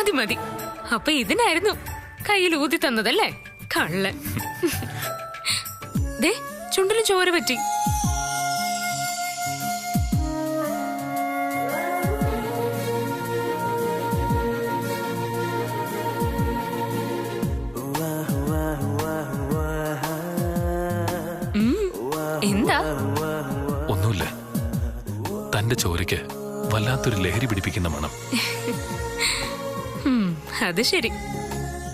മതി മതി. അപ്പൊ ഇതിനായിരുന്നു കയ്യിൽ ഊതി തന്നതല്ലേ കള്ളൻ. ദേ ചുണ്ടിന് ചോര പറ്റി. എന്താ? ഒന്നുമില്ല. തന്റെ ചോരയ്ക്ക് വല്ലാത്തൊരു ലഹരി പിടിപ്പിക്കുന്ന മണം. അത് ശരി.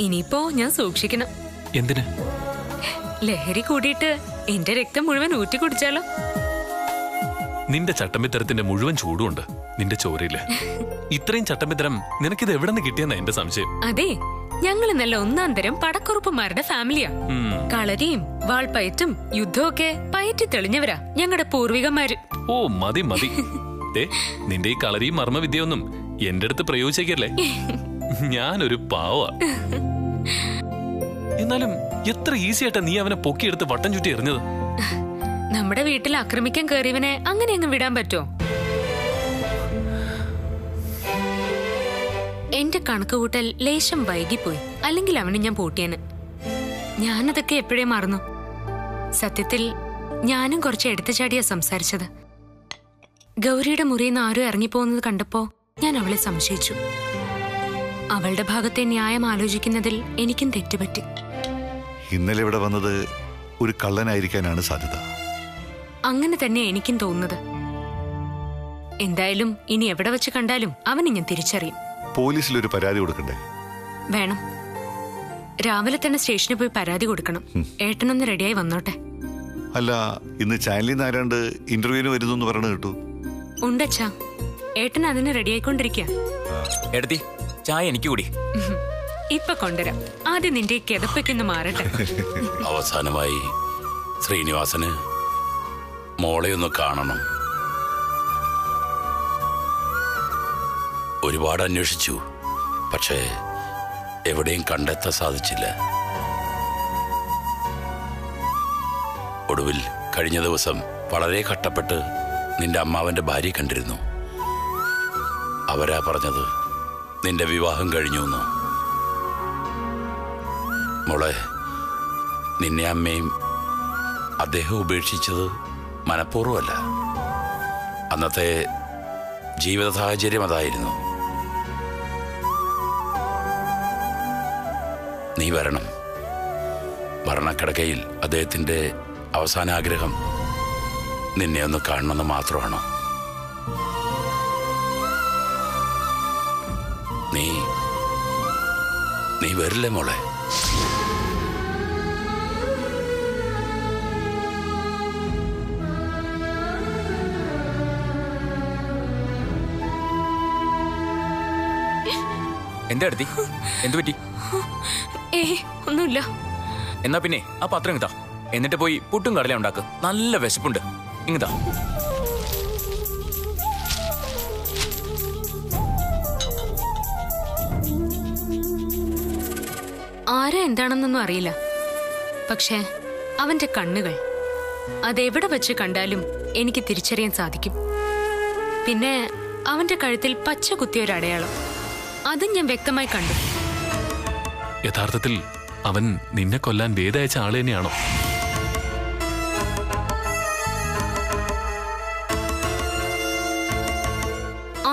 ഇനിയിപ്പോ ഞാൻ സൂക്ഷിക്കണം. എന്തിന്? ലഹരി കൂടിയിട്ട് എന്റെ രക്തം മുഴുവൻ ഊറ്റി കുടിച്ചാലോ? നിന്റെ ചട്ടമ്പിത്തരത്തിന്റെ മുഴുവൻ ചൂടുണ്ട് നിന്റെ ചോരയില്. ഇത്രയും ചട്ടമ്പിത്തരം നിനക്കിത് എവിടെ നിന്ന് കിട്ടിയെന്നാ എന്റെ സംശയം. അതെ, ഞങ്ങള് നല്ല ഒന്നാം തരം പടക്കുറുപ്പന്മാരുടെ ഫാമിലിയാ. കളരിയും വാൾപ്പയറ്റും യുദ്ധമൊക്കെ പയറ്റി തെളിഞ്ഞവരാ ഞങ്ങളുടെ പൂർവികന്മാര്. ഓ മതി മതി. നിന്റെ ഈ കളരിയും മർമ്മവിദ്യയൊന്നും എന്റെ അടുത്ത് പ്രയോഗിച്ചേക്കല്ലേ. ഞാനൊരു പാവ. എന്നാലും എത്ര ഈസി ആയിട്ടാ നീ അവനെ പൊക്കിയെടുത്ത് വട്ടം ചുറ്റി എറിഞ്ഞത്. നമ്മുടെ വീട്ടിൽ ആക്രമിക്കാൻ കയറിയവനെ അങ്ങനെ അങ്ങ് വിടാൻ പറ്റോ? എന്റെ കണക്കുകൂട്ടൽ ലേശം വൈകിപ്പോയി. അല്ലെങ്കിൽ അവന് ഞാൻ പൂട്ടിയാന്. ഞാനതൊക്കെ എപ്പോഴേ മറന്നു. സത്യത്തിൽ ഞാനും കുറച്ച് എടുത്തുചാടിയാ സംസാരിച്ചത്. ഗൗരിയുടെ മുറിയിൽ ആരും ഇറങ്ങിപ്പോകുന്നത് കണ്ടപ്പോ ഞാൻ അവളെ സംശയിച്ചു. അവളുടെ ഭാഗത്തെ ന്യായം ആലോചിക്കുന്നതിൽ എനിക്കും തെറ്റുപറ്റി. ഇന്നലെ ഇവിടെ വന്നത് ഒരു കള്ളനായിരിക്കാനാണ് സാധ്യത. അങ്ങനെ തന്നെ എനിക്കും തോന്നുന്നത്. എന്തായാലും ഇനി എവിടെ വെച്ച് കണ്ടാലും അവനെ ഞാൻ തിരിച്ചറിയും. പോലീസിൽ ഒരു പരാതി കൊടുക്കണ്ടേ? വേണം. രാവിലെ തന്നെ സ്റ്റേഷനിൽ പോയി പരാതി കൊടുക്കണം. ഏട്ടനൊന്ന് റെഡിയായി വന്നോട്ടെ. അല്ല, ഇന്ന് ചാനലിൽ നിന്ന് ആരാണ്ട് ഇന്റർവ്യൂവിന് വരുന്നു പറഞ്ഞു കേട്ടു. ഉണ്ടച്ചാ, ഏട്ടൻ അതിന് റെഡിയായിക്കൊണ്ടിരിക്കുക. എടുത്തി ചായ എനിക്ക് കൂടി. ഇപ്പൊ കൊണ്ടുവരാം. ആദ്യം നിന്റെ കിതപ്പൊന്ന് മാറട്ടെ. അവസാനമായി ശ്രീനിവാസന് മോളെ ഒന്ന് കാണണം. ഒരുപാട് അന്വേഷിച്ചു, പക്ഷേ എവിടെയും കണ്ടെത്താൻ സാധിച്ചില്ല. ഒടുവിൽ കഴിഞ്ഞ ദിവസം വളരെ കഷ്ടപ്പെട്ട് നിന്റെ അമ്മാവന്റെ ഭാര്യ കണ്ടിരുന്നു. അവരാ പറഞ്ഞത് നിന്റെ വിവാഹം കഴിഞ്ഞു എന്ന്. മോളെ, നിന്നെ അമ്മയും അദ്ദേഹം ഉപേക്ഷിച്ചത് മനഃപൂർവ്വമല്ല. അന്നത്തെ ജീവിത സാഹചര്യം അതായിരുന്നു. നീ വരണം. മരണക്കിടക്കയിൽ അദ്ദേഹത്തിന്റെ അവസാന ആഗ്രഹം നിന്നെ ഒന്ന് കാണണമെന്ന് മാത്രമാണ്. നീ വരില്ലേ മോളെ? എന്താ എടുത്തി? എന്തു പറ്റി? ഒന്നുമില്ല. എന്നാ പിന്നെ ആ പാത്രം ഇങ്ങതാ. എന്നിട്ട് പോയി പുട്ടും കടല ഉണ്ടാക്ക്. നല്ല വിശപ്പുണ്ട്. ഇങ്ങതാ. ആരാ എന്താണെന്നൊന്നും അറിയില്ല. പക്ഷേ അവന്റെ കണ്ണുകൾ അതെവിടെ വെച്ച് കണ്ടാലും എനിക്ക് തിരിച്ചറിയാൻ സാധിക്കും. പിന്നെ അവന്റെ കഴുത്തിൽ പച്ച കുത്തിയൊരടയാളം, അതും ഞാൻ വ്യക്തമായി കണ്ടു. യഥാർത്ഥത്തിൽ അവൻ നിന്നെ കൊല്ലാൻ വേദയച്ച ആള് തന്നെയാണോ?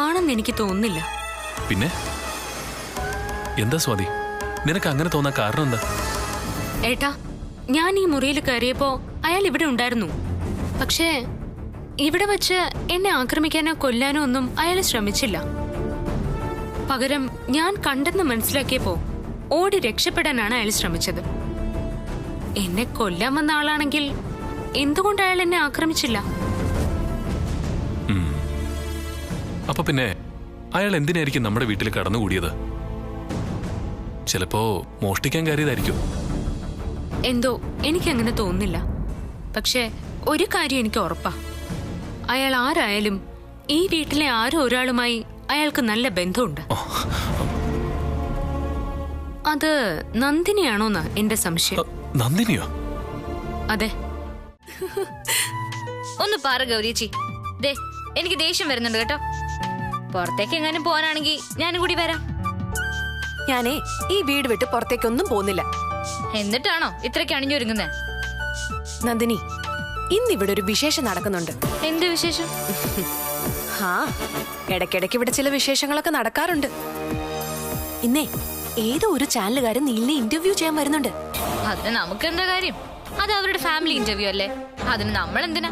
ആണെന്ന് എനിക്ക് തോന്നുന്നില്ല. പിന്നെ എന്താ സ്വാതി, നിനക്ക് അങ്ങനെ തോന്നാൻ കാരണം എന്താ? ഏട്ടാ, ഞാൻ ഈ മുറിയിൽ കയറിയപ്പോ അയാൾ ഇവിടെ ഉണ്ടായിരുന്നു. പക്ഷേ ഇവിടെ വച്ച് എന്നെ ആക്രമിക്കാനോ കൊല്ലാനോ ഒന്നും അയാൾ ശ്രമിച്ചില്ല. പകരം ഞാൻ കണ്ടെന്ന് മനസ്സിലാക്കിയപ്പോ ഓടി രക്ഷപ്പെടാനാണ് അയാൾ ശ്രമിച്ചത്. എന്നെ കൊല്ലാൻ വന്ന ആളാണെങ്കിൽ എന്തുകൊണ്ട് അയാൾ എന്നെ ആക്രമിച്ചില്ല? അപ്പൊ പിന്നെ അയാൾ എന്തിനായിരിക്കും നമ്മുടെ വീട്ടിൽ കടന്നുകൂടിയത്? ചിലപ്പോ മോഷ്ടിക്കാൻ കയറിയതായിരിക്കും. എന്തോ എനിക്കങ്ങനെ തോന്നുന്നില്ല. പക്ഷെ ഒരു കാര്യം എനിക്ക് ഉറപ്പാ, അയാൾ ആരായാലും ഈ വീട്ടിലെ ആരോ ഒരാളുമായി അയാൾക്ക് നല്ല ബന്ധമുണ്ട്. അത് നന്ദിനിയാണോന്നാ എന്റെ സംശയം. നന്ദിനിയോ? അതെ. ഒന്ന് പറ ഗൗരിച്ചി. ദേ, എനിക്ക് ദേഷ്യം വരുന്നുണ്ട് കേട്ടോ. പുറത്തേക്ക് എങ്ങാനും പോകാനാണെങ്കിൽ ഞാനും കൂടി വരാം. ഞാനേ ഈ വീട് വിട്ട് പുറത്തേക്കൊന്നും പോകുന്നില്ല. എന്നിട്ടാണോ ഇത്രയ്ക്ക് അണിഞ്ഞൊരുങ്ങുന്നേ? നന്ദിനി, ഇന്നിവിടെ ഒരു വിശേഷം നടക്കുന്നുണ്ട്. എന്ത് വിശേഷം? ആ, ഇടയ്ക്കിടയ്ക്ക് ഇവിടെ ചില വിശേഷങ്ങളൊക്കെ നടക്കാറുണ്ട്. ഇന്നേ ഏതോ ഒരു ചാനലുകാരൻ നീലിനെ ഇന്റർവ്യൂ ചെയ്യാൻ വരുന്നുണ്ട്. അതിന് നമുക്ക് എന്താ കാര്യം? അത് അവരുടെ ഫാമിലി ഇന്റർവ്യൂ അല്ലേ, അതിന് നമ്മൾ എന്തിനാ?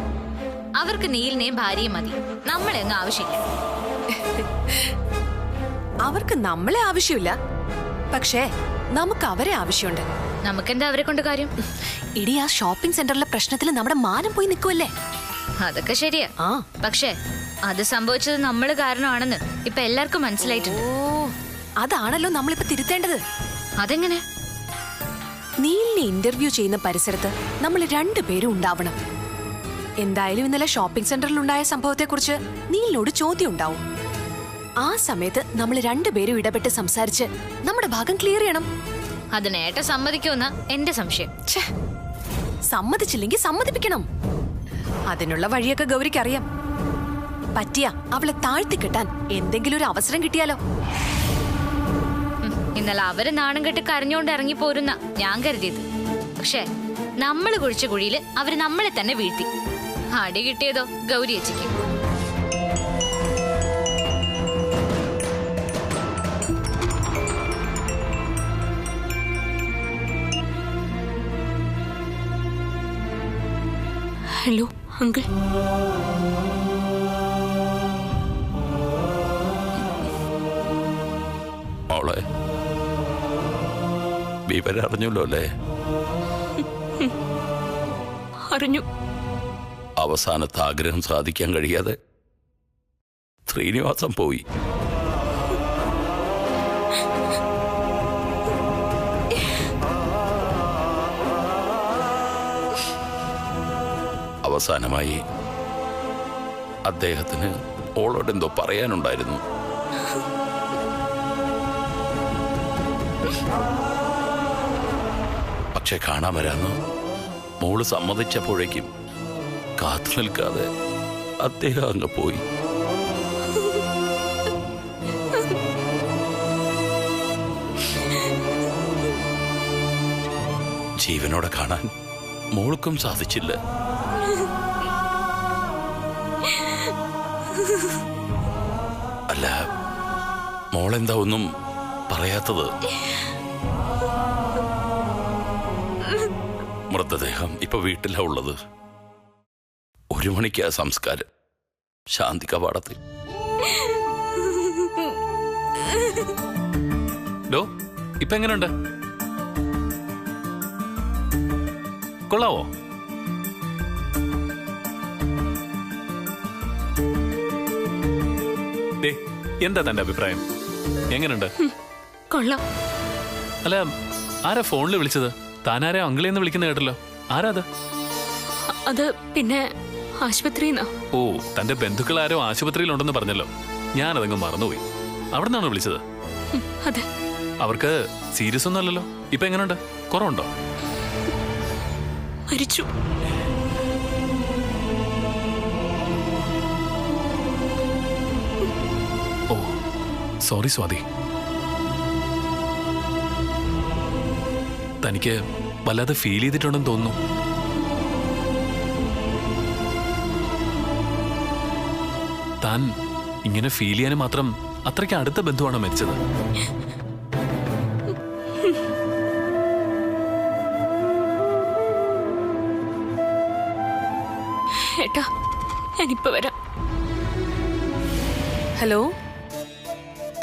അവർക്ക് നീലിനെയും ഭാര്യയും മതി, നമ്മളെ ഒന്നും ആവശ്യമില്ല. അവർക്ക് നമ്മളെ ആവശ്യമില്ല, പക്ഷേ നമുക്ക് അവരെ ആവശ്യമുണ്ട്. നമുക്കെന്താ അവരെ കൊണ്ട് കാര്യം? ഇടി, ആ ഷോപ്പിംഗ് സെന്ററിലെ പ്രശ്നത്തിൽ നമ്മുടെ മാനം പോയി നിൽക്കുമല്ലേ? അതൊക്കെ ശരിയാ. ആ, പക്ഷേ അത് സംഭവിച്ചത് നമ്മൾ കാരണമാണെന്ന് ഇപ്പൊ എല്ലാവർക്കും മനസ്സിലായിട്ടുണ്ട്. ഓ, അതാണല്ലോ നമ്മളിപ്പോ തിരുത്തേണ്ടത്. അതെങ്ങനെ? നീലിനെ ഇന്റർവ്യൂ ചെയ്യുന്ന പരിസരത്ത് നമ്മൾ രണ്ടുപേരും ഉണ്ടാവണം. എന്തായാലും ഇന്നലെ ഷോപ്പിംഗ് സെന്ററിൽ ഉണ്ടായ സംഭവത്തെക്കുറിച്ച് നീലിനോട് ചോദ്യം ഉണ്ടാവും. ആ സമയത്ത് നമ്മൾ രണ്ടുപേരും ഇടപെട്ട് സംസാരിച്ച് നമ്മുടെ ഭാഗം ക്ലിയർ ചെയ്യണം. അതിന് ഏട്ട സമ്മതിക്കുമെന്ന എന്റെ സംശയം. ഛേ, സമ്മതിച്ചില്ലെങ്കിൽ സമ്മതിപ്പിക്കണം. അതിനുള്ള വഴിയൊക്കെ ഗൗരിക്ക് അറിയാം. പറ്റിയ അവളെ താഴ്ത്തി കിട്ടാൻ എന്തെങ്കിലും ഒരു അവസരം കിട്ടിയാലോ? ഇന്നലെ അവര് നാണം കെട്ട് കരഞ്ഞോണ്ട് ഇറങ്ങി പോരുന്ന ഞാൻ കരുതിയത്. പക്ഷേ നമ്മൾ കുഴിച്ച കുഴിയില് അവര് നമ്മളെ തന്നെ വീഴ്ത്തി. അടി കിട്ടിയതോ ഗൗരി ചേച്ചിക്ക്. Hello uncle. മോളെ, വിവരം അറിഞ്ഞല്ലോ അല്ലേ? അറിഞ്ഞു. അവസാനത്തെ ആഗ്രഹം സാധിക്കാൻ കഴിയാതെ ശ്രീനിവാസം പോയി. അവസാനമായി അദ്ദേഹത്തിന് ഓളോടെന്തോ പറയാനുണ്ടായിരുന്നു. പക്ഷെ കാണാൻ വരാന്ന് മോള് സമ്മതിച്ചപ്പോഴേക്കും കാത്തു നിൽക്കാതെ അദ്ദേഹം അങ്ങ് പോയി. ജീവനോടെ കാണാൻ മോൾക്കും സാധിച്ചില്ല. അല്ല, മോളെന്താ ഒന്നും പറയാത്തത്? മൃതദേഹം ഇപ്പൊ വീട്ടിലാ ഉള്ളത്. 1 മണിക്കാ സംസ്കാരം, ശാന്തി കവാടത്തിൽ. ഇപ്പൊ എങ്ങനെയുണ്ട്? കൊള്ളാവോ? എന്താ തന്റെ അഭിപ്രായം? എങ്ങനെയുണ്ട്? കൊള്ളാം. അല്ല, ആരാ ഫോണിൽ വിളിച്ചത്? താനാരാ അങ്കിളെന്ന് വിളിക്കുന്ന കേട്ടല്ലോ. ആരാ അത്? അത് പിന്നെ ആശുപത്രിന്നാ. ഓ, തന്റെ ബന്ധുക്കൾ ആരോ ആശുപത്രിയിലുണ്ടെന്ന് പറഞ്ഞല്ലോ. ഞാനതങ്ങ് മറന്നുപോയി. അവിടെ നിന്നാണോ വിളിച്ചത്? അതെ. അവർക്ക് സീരിയസ് ഒന്നും അല്ലല്ലോ. ഇപ്പൊ എങ്ങനെയുണ്ട്? കുറവുണ്ടോ? മരിച്ചു. ഓ, സോറി സ്വാതി. തനിക്ക് വല്ലാതെ ഫീൽ ചെയ്തിട്ടുണ്ടെന്ന് തോന്നുന്നു. താൻ ഇങ്ങനെ ഫീൽ ചെയ്യാൻ മാത്രം അത്രയ്ക്ക് അടുത്ത ബന്ധുവാണോ മരിച്ചത്? ഏട്ടാ, ഞാനിപ്പോ വരാം. ഹലോ,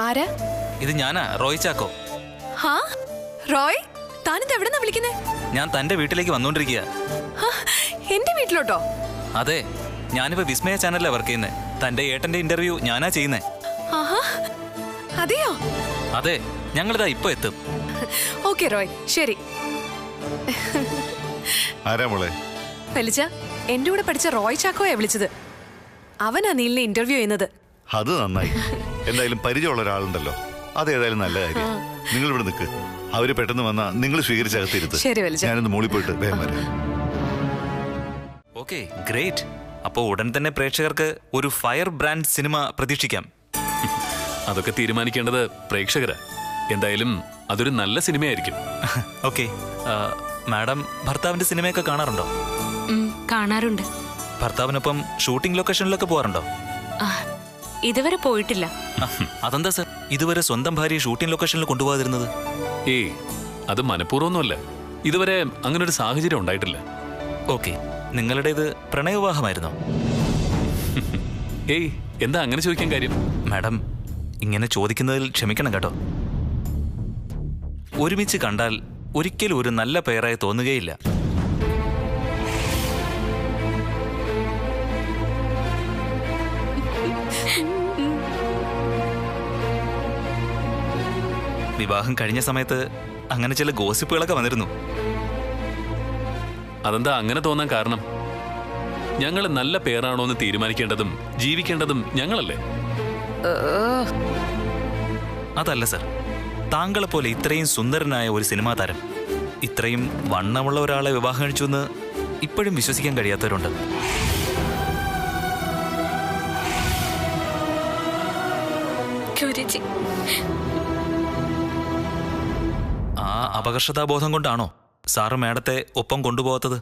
ആരാ? ഇത് ഞാനാ, റോയ് ചാക്കോ. ഹാ, റോയ്, താനിത് എവിടെന്നാ വിളിക്കുന്നേ? ഞാൻ തന്റെ വീട്ടിലേക്ക് വന്നോണ്ടിരിക്കുക. എന്റെ വീട്ടിലോട്ടോ? അതെ, ഞാനിപ്പോ വിസ്മയ ചാനലിലാ വർക്ക് ചെയ്യുന്നേ. തന്റെ ഏട്ടന്റെ ഇന്റർവ്യൂ ഞാനാ ചെയ്യുന്നേ. ആഹാ, അതെയോ? അതെ, ഞങ്ങളിതാ ഇപ്പൊ എത്തും. ഓക്കെ റോയ്, ശരി. ആരാ മോളെ? വലിച്ച എന്റെ കൂടെ പഠിച്ച റോയ് ചാക്കോയാ വിളിച്ചത്. അവനാ നീലിനെ ഇന്റർവ്യൂ ചെയ്യുന്നത്. അത് നന്നായി. എന്തായാലും പരിചയമുള്ള ഒരാളുണ്ടല്ലോ, അതേതായാലും നല്ല കാര്യം. നിങ്ങൾ ഇവിടെ നിൽക്ക്. അവര് പെട്ടെന്ന് വന്നാ നിങ്ങൾ സ്വീകരിച്ചകത്തിരുത്ത്. ശരി വലിച്ച. ഞാനൊന്ന് മൂളി പോയിട്ട് വേഗം വരാം. Okay, great. അപ്പോ ഉടൻ തന്നെ പ്രേക്ഷകർക്ക് ഒരു ഫയർ ബ്രാൻഡ് സിനിമ പ്രതീക്ഷിക്കാം. അതൊക്കെ തീരുമാനിക്കേണ്ടത് പ്രേക്ഷകരാ. എന്തായാലും അതൊരു നല്ല സിനിമയായിരിക്കും. ഓക്കെ. മാഡം ഭർത്താവിന്റെ സിനിമയൊക്കെ കാണാറുണ്ടോ? കാണാറുണ്ട്. ഭർത്താവിനൊപ്പം ഷൂട്ടിംഗ് ലൊക്കേഷനിലൊക്കെ പോകാറുണ്ടോ? ഇതുവരെ പോയിട്ടില്ല. അതെന്താ സർ ഇതുവരെ സ്വന്തം ഭാര്യയെ ഷൂട്ടിംഗ് ലൊക്കേഷനിൽ കൊണ്ടുപോകാതിരുന്നത്? ഏയ്, അത് മനഃപൂർവ്വമൊന്നുമല്ല. ഇതുവരെ അങ്ങനെ ഒരു സാഹചര്യം ഉണ്ടായിട്ടില്ല. ഓക്കെ. നിങ്ങളുടേത് പ്രണയവിവാഹമായിരുന്നോ? ഏയ്, എന്താ അങ്ങനെ ചോദിക്കാൻ കാര്യം? മാഡം ഇങ്ങനെ ചോദിക്കുന്നതിൽ ക്ഷമിക്കണം കേട്ടോ. ഒരുമിച്ച് കണ്ടാൽ ഒരിക്കലും ഒരു നല്ല പേരായി തോന്നുകയില്ല. വിവാഹം കഴിഞ്ഞ സമയത്ത് അങ്ങനെ ചില ഗോസിപ്പുകളൊക്കെ വന്നിരുന്നു. അതെന്താ അങ്ങനെ തോന്നാൻ കാരണം? ഞങ്ങൾ നല്ല പേരാണോ എന്ന് തീരുമാനിക്കേണ്ടതും ജീവിക്കേണ്ടതും ഞങ്ങളല്ലേ? അതല്ല സർ, താങ്കളെ പോലെ ഇത്രയും സുന്ദരനായ ഒരു സിനിമാ താരം ഇത്രയും വണ്ണമുള്ള ഒരാളെ വിവാഹം കഴിച്ചു എന്ന് ഇപ്പോഴും വിശ്വസിക്കാൻ കഴിയാത്തവരുണ്ട്. ആ അപകർഷതാബോധം കൊണ്ടാണോ സാറ് മാഡത്തെ ഒപ്പം കൊണ്ടുപോകാത്തത്?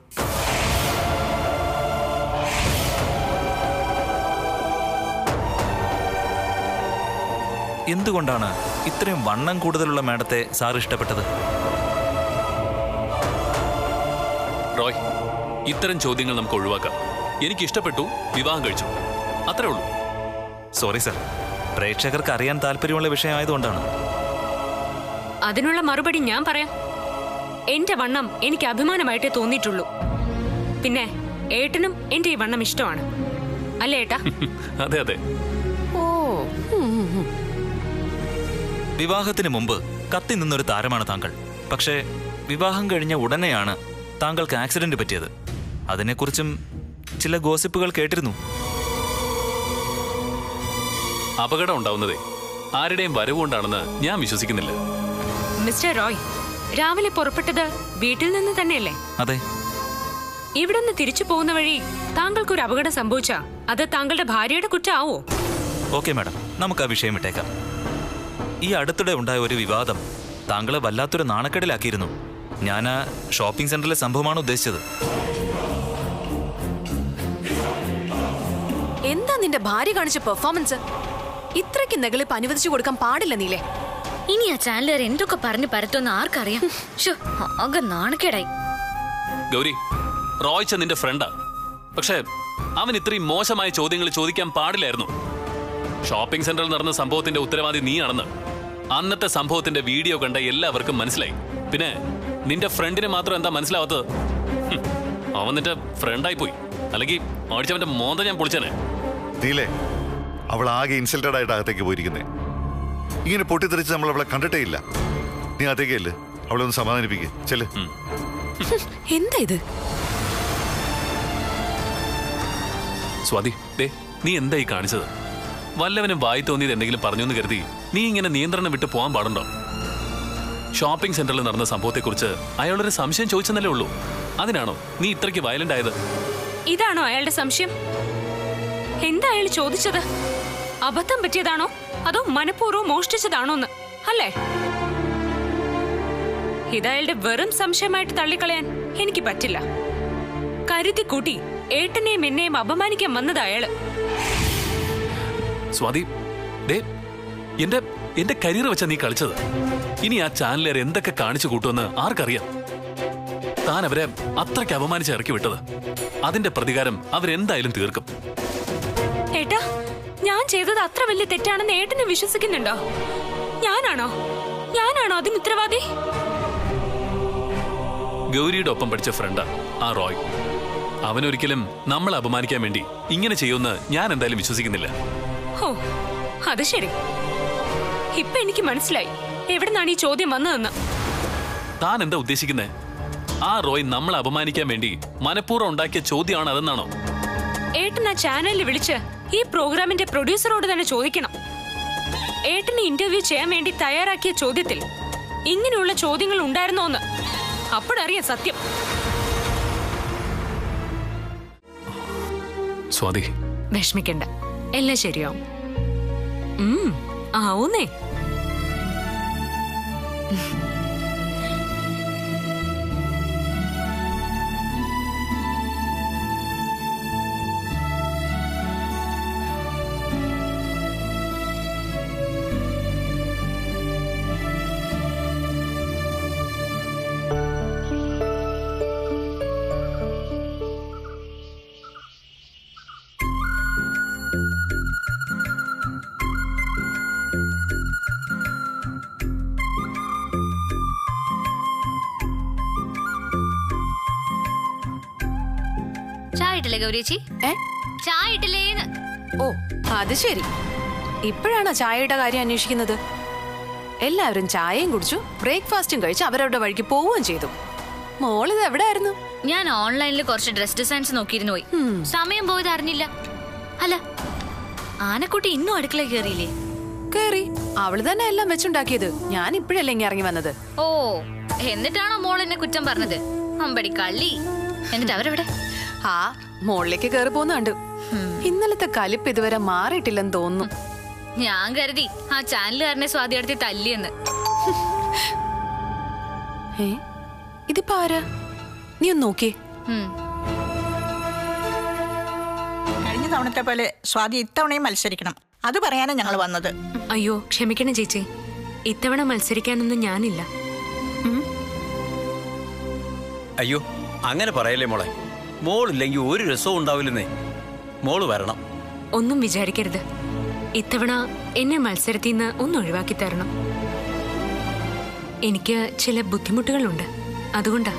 എന്തുകൊണ്ടാണ് ഇത്രയും വണ്ണം കൂടുതലുള്ള മാഡത്തെ സാർ ഇഷ്ടപ്പെട്ടത്? റോയ്, ഇത്തരം ചോദ്യങ്ങൾ നമുക്ക് ഒഴിവാക്കാം. എനിക്ക് ഇഷ്ടപ്പെട്ടു, വിവാഹം കഴിച്ചു, അത്രേ ഉള്ളൂ. സോറി സർ, പ്രേക്ഷകർക്ക് അറിയാൻ താല്പര്യമുള്ള വിഷയമായതുകൊണ്ടാണ്. അതിനുള്ള മറുപടി ഞാൻ പറയാം. എന്റെ വണ്ണം എനിക്ക് അഭിമാനമായിട്ടേ തോന്നിയിട്ടുള്ളൂ. പിന്നെ ഏട്ടനും എന്റെ ഈ വണ്ണം ഇഷ്ടമാണ്, അല്ലേ ഏട്ടാ? അതെ അതെ. വിവാഹത്തിന് മുമ്പ് കത്തി നിന്നൊരു താരമാണ് താങ്കൾ. പക്ഷേ വിവാഹം കഴിഞ്ഞ ഉടനെയാണ് താങ്കൾക്ക് ആക്സിഡന്റ് പറ്റിയത്. അതിനെക്കുറിച്ചും ചില ഗോസിപ്പുകൾ കേട്ടിരുന്നു. അപകടം ഉണ്ടാവുന്നതേ ആരുടെയും വരവുകൊണ്ടാണെന്ന് ഞാൻ വിശ്വസിക്കുന്നില്ല. മിസ്റ്റർ റോയ്, രാവിലെ പുറപ്പെട്ടത് വീട്ടിൽ നിന്ന് തന്നെയല്ലേ? അതെ. ഇവിടുന്ന് തിരിച്ചു പോകുന്ന വഴി താങ്കൾക്കൊരു അപകടം സംഭവിച്ചാ അത് താങ്കളുടെ ഭാര്യയുടെ കുറ്റമാവോ? ഓക്കെ മാഡം, നമുക്ക് ആ വിഷയം വിട്ടേക്കാം. ഈ അടുത്തിടെ ഉണ്ടായ ഒരു വിവാദം താങ്കളെ വല്ലാത്തൊരു നാണക്കേടിലാക്കിയിരുന്നു. ഞാൻ ആ ഷോപ്പിംഗ് സെന്ററിലെ സംഭവമാണ് ഉദ്ദേശിച്ചത്. എന്താ നിന്റെ ഭാര്യ കാണിച്ച പെർഫോമൻസ്? ഇത്രയ്ക്ക് നെഗളിപ്പ് അനുവദിച്ചു കൊടുക്കാൻ പാടില്ല നീലേ. ഇനി ആ ചാനലുകാർ എന്തൊക്കെ പറഞ്ഞു പരത്തുമെന്ന് ആർക്കറിയാം. ആകെ നാണക്കേടായി. ഗൗരി, റോയ്ച്ച നിന്റെ ഫ്രണ്ടാ. പക്ഷേ അവൻ ഇത്രയും മോശമായ ചോദ്യങ്ങൾ ചോദിക്കാൻ പാടില്ലായിരുന്നു. ഷോപ്പിംഗ് സെന്ററിൽ നടന്ന സംഭവത്തിന്റെ ഉത്തരവാദി നീയാണെന്ന് അന്നത്തെ സംഭവത്തിന്റെ വീഡിയോ കണ്ട എല്ലാവർക്കും മനസ്സിലായി. പിന്നെ നിന്റെ ഫ്രണ്ടിന് മാത്രം എന്താ മനസ്സിലാവാത്തത്? അവൻ നിന്റെ ഫ്രണ്ടായി പോയി. അല്ലെങ്കിൽ ഓടിച്ചവന്റെ മോന്ത ഞാൻ പൊളിച്ചനെ. നീലേ, അവൾ ആകെ ഇൻസൾട്ടഡ് ആയിട്ട് അകത്തേക്ക് പോയിരിക്കുന്നേ. ഇങ്ങനെ പൊട്ടിത്തെറിച്ച് നമ്മൾ അവളെ കണ്ടിട്ടേ ഇല്ല. നീ അകത്തേക്കല്ലേ, അവളെ ഒന്ന് സമാധാനിപ്പിക്കുക. ചെല്ല്. എന്താ ഇത്? സ്വാതി, ദേ നീ എന്തായി കാണിച്ചത്? വല്ലവനും വായി തോന്നിയത് എന്തെങ്കിലും പറഞ്ഞു എന്ന് കരുതി നീ ഇങ്ങനെ നിയന്ത്രണം വിട്ട് പോകാൻ പാടുണ്ടോ? ഷോപ്പിംഗ് സെന്ററിൽ നടന്ന സംഭവത്തെക്കുറിച്ച് അയാളൊരു സംശയം ചോദിച്ചെന്നല്ലേ ഉള്ളൂ. അതിനാണോ നീ ഇത്രയ്ക്ക് വയലന്റ് ആയത്? ഇതാണോ അയാളുടെ സംശയം? എന്താ അയാൾ ചോദിച്ചത്? അബദ്ധം പറ്റിയതാണോ അതോ മനഃപൂർവ്വം മോഷ്ടിച്ചതാണോ എന്ന് അല്ലേ? ഇതയാളുടെ വെറും സംശയമായിട്ട് തള്ളിക്കളയാൻ എനിക്ക് പറ്റില്ല. കരുതി കൂട്ടി ഏട്ടനെയും എന്നെയും അപമാനിക്കാൻ വന്നത് അയാള്. സ്വാതി, ദേ എന്റെ കരിയർ വെച്ചാ നീ കളിച്ചത്. ഇനി ആ ചാനലുകാർ എന്തൊക്കെ കാണിച്ചു കൂട്ടുമെന്ന് ആർക്കറിയാം? താൻ അവരെ അത്രയ്ക്ക് അപമാനിച്ച് ഇറക്കി വിട്ടത്. അതിന്റെ പ്രതികാരം അവരെന്തായാലും തീർക്കും. ഏട്ടാ, ഞാൻ ചെയ്തത് അത്ര വലിയ തെറ്റാണെന്ന് ഏട്ടനെ വിശ്വസിക്കുന്നുണ്ടോ? ഞാനാണോ അതിന് ഉത്തരവാദി? ഗൗരിയുടെ ഒപ്പം പഠിച്ച ഫ്രണ്ടാ ആ റോയ്. അവനൊരിക്കലും നമ്മളെ അപമാനിക്കാൻ വേണ്ടി ഇങ്ങനെ ചെയ്യുമെന്ന് ഞാൻ എന്തായാലും വിശ്വസിക്കുന്നില്ല. ഓ, അത് ശരി. ഇപ്പൊ എനിക്ക് മനസ്സിലായി എവിടുന്നാണ് ഈ ചോദ്യം വന്നതെന്ന്. താൻ എന്താ ഉദ്ദേശിക്കുന്നേ? ആ റോയ് നമ്മളെ അപമാനിക്കാൻ വേണ്ടി മനഃപൂർവ്വം ഉണ്ടാക്കിയ ചോദ്യമാണ് അതെന്നാണോ? ഏട്ടൻ ആ ചാനലിൽ വിളിച്ച് ഈ പ്രോഗ്രാമിന്റെ പ്രൊഡ്യൂസറോട് തന്നെ ചോദിക്കണം. ഏട്ടനെ ഇന്റർവ്യൂ ചെയ്യാൻ വേണ്ടി തയ്യാറാക്കിയ ചോദ്യത്തിൽ ഇങ്ങനെയുള്ള ചോദ്യങ്ങൾ ഉണ്ടായിരുന്നോന്ന്. അപ്പോഴറിയാം സത്യം. സ്വാതി, വിഷമിക്കണ്ട, എല്ലാം ശരിയാവും. ആവുന്നേ. ചായ ഇട്ടില്ലേ ഗൗരിയേച്ചി? ഏ? ചായ ഇട്ടില്ലേന്ന്. ഓ അത് ശരി, ഇപ്പോഴാണോ ചായയുടെ കാര്യം അന്വേഷിക്കുന്നത്? എല്ലാവരും ചായയും കുടിച്ചു, ബ്രേക്ക്ഫാസ്റ്റും കഴിച്ച് അവരവരുടെ വഴിക്ക് പോവുകയും ചെയ്തു. മോളിത് എവിടെയായിരുന്നു? ഞാൻ ഓൺലൈനിൽ കുറച്ച് ഡ്രസ് ഡിസൈൻസ് നോക്കിയിരുന്നു പോയി. സമയം പോയത് അറിഞ്ഞില്ല. അല്ല, ആനക്കുട്ടി ഇന്നും അടുക്കള കേറിയില്ലേ? കേറി. അവള് തന്നെ എല്ലാം വെച്ചുണ്ടാക്കിയത്. ഞാൻ ഇപ്പോഴല്ലേ ഇങ്ങനെ ഇറങ്ങി വന്നത്. ഓ, എന്നിട്ടാണോ മോൾ എന്നെ കുറ്റം പറഞ്ഞത്? അമ്പടി കള്ളി. എന്നിട്ട് അവരെവിടെ? ആ മോളിലേക്ക് കേറി പോന്ന കണ്ടു. ഇന്നലത്തെ കലിപ്പ് ഇതുവരെ മാറിയിട്ടില്ലെന്ന് തോന്നുന്നു. ഞാൻ കരുതി ആ ചാനലുകാരനെ സ്വാതി അടുത്ത് തല്ലിയെന്ന്. ഇതിപ്പോ ആരാ? നീ ഒന്ന് നോക്കിയേ. കഴിഞ്ഞ തവണത്തെ പോലെ സ്വാതി ഇത്തവണയും മത്സരിക്കണം. അത് പറയാനാണ് ഞങ്ങൾ വന്നത്. അയ്യോ ക്ഷമിക്കണം ചേച്ചി, ഇത്തവണ മത്സരിക്കാനൊന്നും ഞാനില്ല. അയ്യോ അങ്ങനെ പറയല്ലേ മോളെ. മോളില്ലെങ്കിൽ ഒരു രസവും ഉണ്ടാവില്ലെന്നേ. മോള് വരണം. ഒന്നും വിചാരിക്കരുത്. ഇത്തവണ എന്നെ മത്സരത്തിൽ നിന്ന് ഒന്ന് ഒഴിവാക്കി തരണം. എനിക്ക് ചില ബുദ്ധിമുട്ടുകളുണ്ട്, അതുകൊണ്ടാ.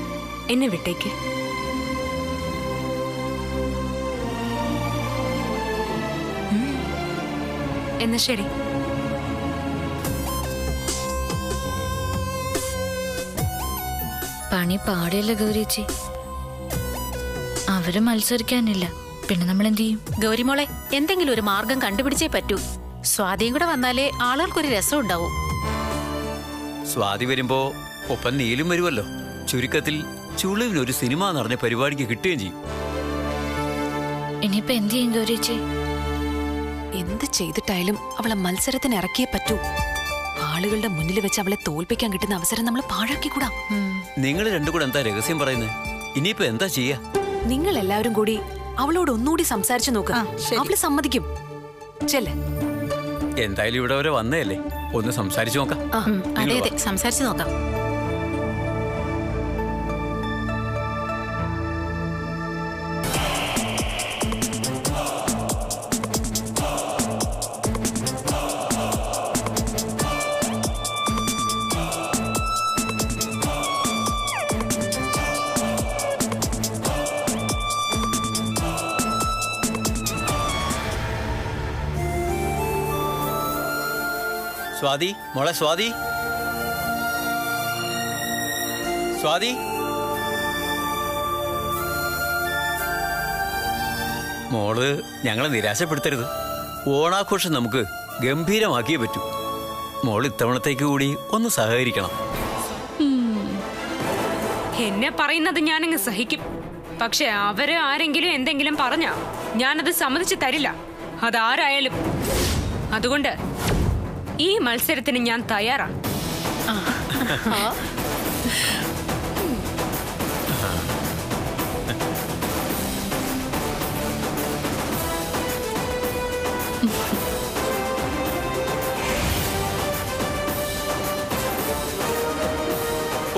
എന്നെ വിട്ടേക്ക്. എന്നാ ശരി. പണി പാടിയല്ല ഗൗരിയേച്ചി. അവര് മത്സരിക്കാനില്ല, പിന്നെ നമ്മൾ എന്ത് ചെയ്യും? ഗൗരിമോളെ, എന്തെങ്കിലും ഒരു മാർഗം കണ്ടുപിടിച്ചേ പറ്റൂ. സ്വാതിയും കൂടെ വന്നാലേ ആളുകൾക്കൊരു രസം ഉണ്ടാവും. സ്വാതി വരുമ്പോ ഒപ്പം നീലും വരുമല്ലോ. ചുരുക്കത്തിൽ ചുളുവിനൊരു സിനിമ നിറഞ്ഞ പരിപാടിക്ക് കിട്ടുകയും ചെയ്യും. ഇനിയിപ്പോ എന്ത് ചെയ്യും ഗൗരിയേച്ചി? എന്ത് ചെയ്തിട്ടായാലും അവളെ മത്സരത്തിന് ഇറക്കിയേ പറ്റൂ. ആളുകളുടെ മുന്നിൽ വെച്ച് അവളെ തോൽപ്പിക്കാൻ കിട്ടുന്ന അവസരം നമ്മൾ പാഴാക്കിക്കൂടാ. നിങ്ങൾ രണ്ടും കൂടെ എന്താ രഹസ്യം പറയുന്നത്? ഇനിയിപ്പോ എന്താ ചെയ്യാ? നിങ്ങൾ എല്ലാവരും കൂടി അവളോട് ഒന്നുകൂടി സംസാരിച്ചു നോക്കുക. അവള് സമ്മതിക്കും. ചെല്ലേ. എന്തായാലും ഇവിടെ വരെ വന്നതല്ലേ, ഒന്ന് സംസാരിച്ചു നോക്കാം. അതെ അതെ, സംസാരിച്ചു നോക്കാം. സ്വാതി, മോളെ സ്വാതി, സ്വാതി. മോള് ഞങ്ങളെ നിരാശപ്പെടുത്തരുത്. ഓണാഘോഷം നമുക്ക് ഗംഭീരമാക്കിയേ പറ്റൂ. മോൾ ഇത്തവണത്തേക്ക് കൂടി ഒന്ന് സഹകരിക്കണം. എന്നെ പറയുന്നത് ഞാനങ്ങ് സഹിക്കും. പക്ഷെ അവര് ആരെങ്കിലും എന്തെങ്കിലും പറഞ്ഞാ ഞാനത് സമ്മതിച്ചു തരില്ല, അതാരായാലും. അതുകൊണ്ട് ഈ മത്സരത്തിന് ഞാൻ തയ്യാറാണ്.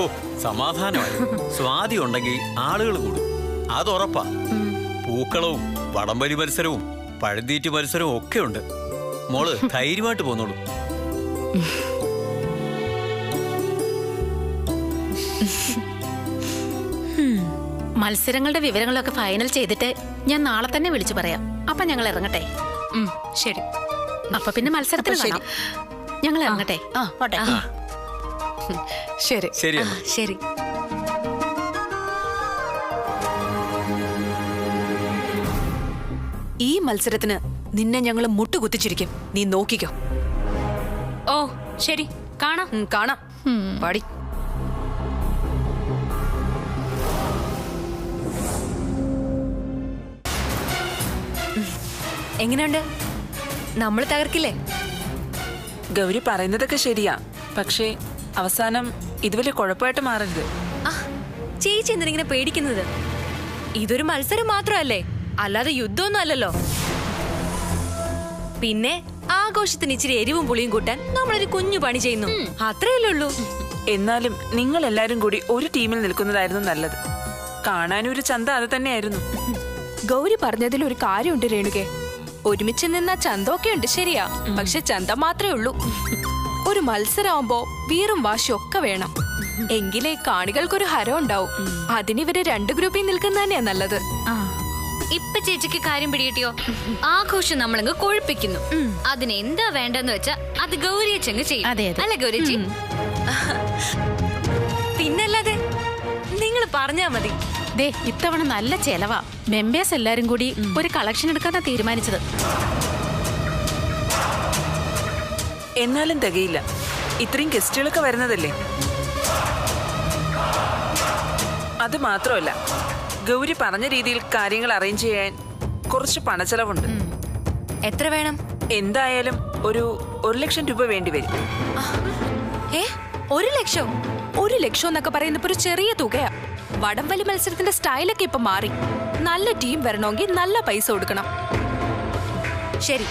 ഓ, സമാധാനമായി. സ്വാതി ഉണ്ടെങ്കിൽ ആളുകൾ കൂടും, അത് ഉറപ്പാ. പൂക്കളവും വടംവലി മത്സരവും പഴന്തീറ്റ് മത്സരവും ഒക്കെ ഉണ്ട്. മോള് ധൈര്യമായിട്ട് പോന്നോളൂ. മത്സരങ്ങളുടെ വിവരങ്ങളൊക്കെ ഫൈനൽ ചെയ്തിട്ട് ഞാൻ നാളെ തന്നെ വിളിച്ചു പറയാം. അപ്പൊ ഞങ്ങൾ ഇറങ്ങട്ടെ. ശരി. അപ്പൊ പിന്നെ മത്സരത്തിൽ കാണാം. ഞങ്ങൾ ഇറങ്ങട്ടെ. ശരി ശരി. ശരി. ഈ മത്സരത്തിന് നിന്നെ ഞങ്ങൾ മുട്ടുകുത്തിച്ചിരിക്കും. നീ നോക്കിക്കോ. ഓ ശരി, കാണാം. കാണാം. പാടി. എങ്ങനെയുണ്ട്? നമ്മൾ തകർക്കില്ലേ? ഗൗരി പറയുന്നതൊക്കെ ശരിയാ, പക്ഷേ അവസാനം ഇത് വലിയ കുഴപ്പമായിട്ട് മാറരുത്. ചേച്ചി എന്തിനിങ്ങനെ പേടിക്കുന്നത്? ഇതൊരു മത്സരം മാത്രമല്ലേ, അല്ലാതെ യുദ്ധമൊന്നും അല്ലല്ലോ. പിന്നെ ആഘോഷത്തിന് ഇച്ചിരി എരിവും പുളിയും കൂട്ടാൻ നമ്മളൊരു കുഞ്ഞു പണി ചെയ്യുന്നു, അത്രയല്ലേ ഉള്ളൂ. എന്നാലും നിങ്ങൾ എല്ലാരും കൂടി ഒരു ടീമിൽ നിൽക്കുന്നതായിരുന്നു നല്ലത്. കാണാനൊരു ചന്ത അത് തന്നെയായിരുന്നു. ഗൗരി പറഞ്ഞതിൽ ഒരു കാര്യമുണ്ട് രേണുകെ. ഒരുമിച്ച് നിന്ന ചന്തമൊക്കെ ഉണ്ട് ശരിയാ, പക്ഷെ ചന്ത മാത്രമേ ഉള്ളൂ. ഒരു മത്സരമാകുമ്പോ വീറും വാശിയും ഒക്കെ വേണം, എങ്കിലേ കാണികൾക്കൊരു ഹരം ഉണ്ടാവും. അതിനിവര് 2 ഗ്രൂപ്പിൽ നിൽക്കുന്ന തന്നെയാ നല്ലത്. ഇപ്പൊ ചേച്ചിക്ക് കാര്യം പിടികിട്ടിയോ? ആഘോഷം നമ്മളങ്ങ് കൊഴുപ്പിക്കുന്നു. അതിന് എന്താ വേണ്ടെന്ന് വെച്ചാ അത് ഗൗരിയച്ചങ്ങ് ചെയ്യും. അല്ല ഗൗരിച്ചി? പിന്നല്ലാതെ നിങ്ങൾ പറഞ്ഞാ മതി. ദേ ഇത്തവണ നല്ല ചെലവാ. മെമ്പേഴ്സ് എല്ലാരും കൂടി ഒരു കളക്ഷൻ എടുക്കാനാ തീരുമാനിച്ചത്. എന്നാലും തികയില്ല, ഇത്രയും ഗസ്റ്റുകളൊക്കെ വരുന്നതല്ലേ. അത് മാത്രമല്ല, ഗൗരി പറഞ്ഞ രീതിയിൽ കാര്യങ്ങൾ അറേഞ്ച് ചെയ്യാൻ കുറച്ച് പണച്ചെലവുണ്ട്. എത്ര വേണം? എന്തായാലും ഒരു 1 ലക്ഷം രൂപ വേണ്ടി വരും. 1 ലക്ഷം? 1 ലക്ഷം എന്നൊക്കെ പറയുന്നപ്പോ ഒരു ചെറിയ തുകയാ. വടംവലി മത്സരത്തിന്റെ സ്റ്റൈലൊക്കെ ഇപ്പൊ മാറി. നല്ല ടീം വരണമെങ്കിൽ നല്ല പൈസ കൊടുക്കണം. ശരി,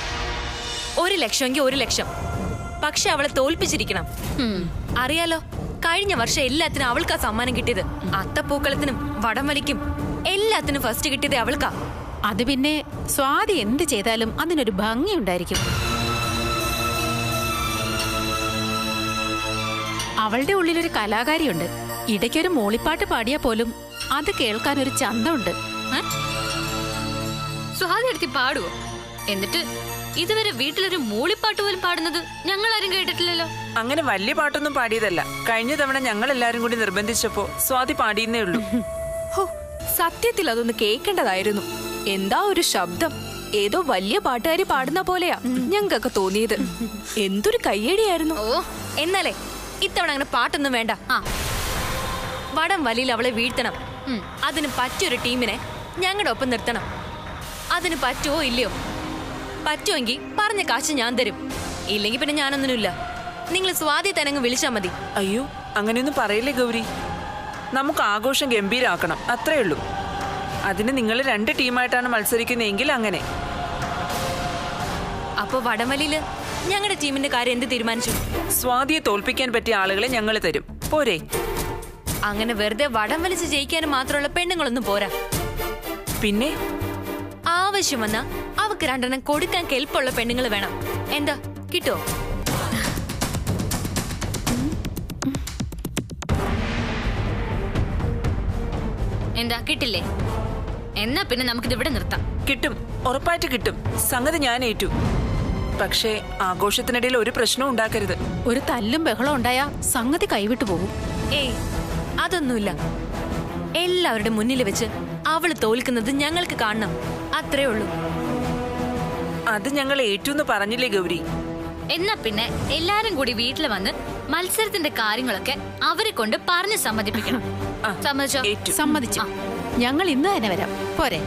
1 ലക്ഷമെങ്കിൽ 1 ലക്ഷം. പക്ഷെ അവളെ തോൽപ്പിച്ചിരിക്കണം. അറിയാലോ, കഴിഞ്ഞ വർഷം എല്ലാത്തിനും അവൾക്കാ സമ്മാനം കിട്ടിയത്. അത്തപ്പൂക്കളത്തിനും വടംവലിക്കും എല്ലാത്തിനും ഫസ്റ്റ് കിട്ടിയത് അവൾക്കാ. അത് പിന്നെ സ്വാതി എന്ത് ചെയ്താലും അതിനൊരു ഭംഗി ഉണ്ടായിരിക്കും. അവളുടെ ഉള്ളിലൊരു കലാകാരിയുണ്ട്. ഇടയ്ക്കൊരു മൂളിപ്പാട്ട് പാടിയാ പോലും അത് കേൾക്കാൻ ഒരു ചന്തമുണ്ട്. സ്വാതി എടുത്തി പാടുവോ? എന്നിട്ട് ഇതുവരെ വീട്ടിലൊരു മൂളിപ്പാട്ട് പോലും പാടുന്നത് ഞങ്ങൾ ആരും കേട്ടിട്ടില്ലല്ലോ. അങ്ങനെ വലിയ പാട്ടൊന്നും പാടിയതല്ല. കഴിഞ്ഞ തവണ ഞങ്ങൾ എല്ലാരും കൂടി നിർബന്ധിച്ചപ്പോ സ്വാതി പാടിയെന്നേ ഉള്ളൂ. സത്യത്തിൽ അതൊന്ന് കേൾക്കേണ്ടതായിരുന്നു. എന്താ ഒരു ശബ്ദം, ഏതോ വലിയ പാട്ടുകാരി പാടുന്ന പോലെയാ ഞങ്ങൾക്കൊക്കെ തോന്നിയത്. എന്തൊരു കയ്യടിയായിരുന്നു. എന്നാലേ ഇത്തവണ അങ്ങനെ പാട്ടൊന്നും വേണ്ട. വടം വലിയിൽ അവളെ വീഴ്ത്തണം. അതിന് പറ്റിയൊരു ടീമിനെ ഞങ്ങളുടെ ഒപ്പം നിർത്തണം. അതിന് പറ്റുമോ ഇല്ലയോ? പറ്റുമെങ്കിൽ പറഞ്ഞ കാശ് ഞാൻ തരും, ഇല്ലെങ്കിൽ പിന്നെ ഞാനൊന്നിനുമില്ല. നിങ്ങൾ സ്വാതി തന്നെ വിളിച്ചാ മതി. അയ്യോ, അങ്ങനെയൊന്നും പറയില്ലേ ഗൗരി. നമുക്ക് ആഘോഷം ഗംഭീരാക്കണം, അത്രേ ഉള്ളൂ. അതിന് നിങ്ങൾ 2 ടീമായിട്ടാണ് മത്സരിക്കുന്നതെങ്കിൽ അങ്ങനെ. അപ്പൊ വടംവലിയില് ഞങ്ങളുടെ ടീമിന്റെ കാര്യം എന്ത് തീരുമാനിച്ചു? സ്വാതിയെ തോൽപ്പിക്കാൻ പറ്റിയ ആളുകളെ ഞങ്ങൾ തരും, പോരെ? അങ്ങനെ വെറുതെ വടം വലിച്ച് ജയിക്കാനും മാത്രമുള്ള പെണ്ണുങ്ങളൊന്നും പോരാ. പിന്നെ ആവശ്യം വന്നാ അവക്ക് 2 എണ്ണം കൊടുക്കാൻ കെൽപ്പുള്ള പെണ്ണുങ്ങൾ വേണം. എന്താ, കിട്ടോ? എന്താ, കിട്ടില്ലേ? എന്നാ പിന്നെ നമുക്കിത് ഇവിടെ നിർത്താം. കിട്ടും, ഉറപ്പായിട്ട് കിട്ടും. സംഗതി ഞാൻ ഏറ്റു. പക്ഷേ ആഘോഷത്തിനിടയിൽ ഒരു പ്രശ്നവും ഉണ്ടാക്കരുത്. ഒരു തല്ലും ബഹളം ഉണ്ടായാ സംഗതി കൈവിട്ടു പോകും. ഏയ്, അതൊന്നുമില്ല. എല്ലാവരുടെ മുന്നിൽ വെച്ച് അവള് തോൽക്കുന്നത് ഞങ്ങൾക്ക് കാണണം, അത്രേ ഉള്ളൂ. അത് ഞങ്ങൾ ഏറ്റു പറഞ്ഞില്ലേ ഗൗരി? എന്നാ പിന്നെ എല്ലാരും കൂടി വീട്ടിൽ വന്ന് മത്സരത്തിന്റെ കാര്യങ്ങളൊക്കെ അവരെ കൊണ്ട് പറഞ്ഞ് സമ്മതിപ്പിക്കണം. സമ്മതിച്ചോ? സമ്മതിച്ചു. ഞങ്ങൾ ഇന്ന് തന്നെ വരാം, പോരെ?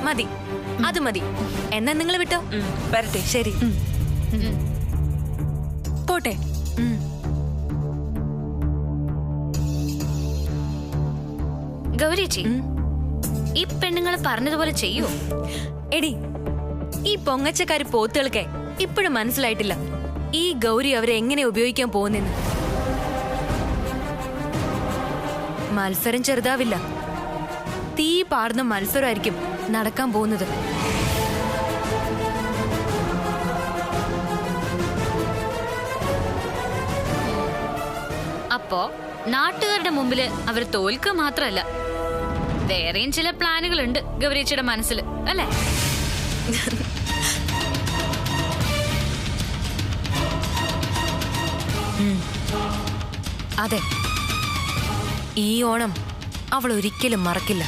മതി, അത് മതി. എന്നാ നിങ്ങൾ വിട്ടോ? വരട്ടെ. ശരി, പോട്ടെ. ഗൗരിച്ചി, ഈ പെണ്ണുങ്ങൾ പറഞ്ഞതുപോലെ ചെയ്യൂ. എടി, ഈ പൊങ്ങച്ചക്കാരി പോത്തുകൾക്ക് ഇപ്പോഴും മനസ്സിലായിട്ടില്ല ഈ ഗൗരി അവരെ എങ്ങനെ ഉപയോഗിക്കാൻ പോകുന്നെന്ന്. മത്സരം ചെറുതാവില്ല, തീ പാർന്ന മത്സരമായിരിക്കും നടക്കാൻ പോകുന്നത്. അപ്പോ നാട്ടുകാരുടെ മുമ്പില് അവർ തോൽക്കുക മാത്രമല്ല, വേറെയും ചില പ്ലാനുകളുണ്ട് ഗൗരിയച്ചിയുടെ മനസ്സിൽ, അല്ലേ? അതെ, ഈ ഓണം അവൾ ഒരിക്കലും മറക്കില്ല.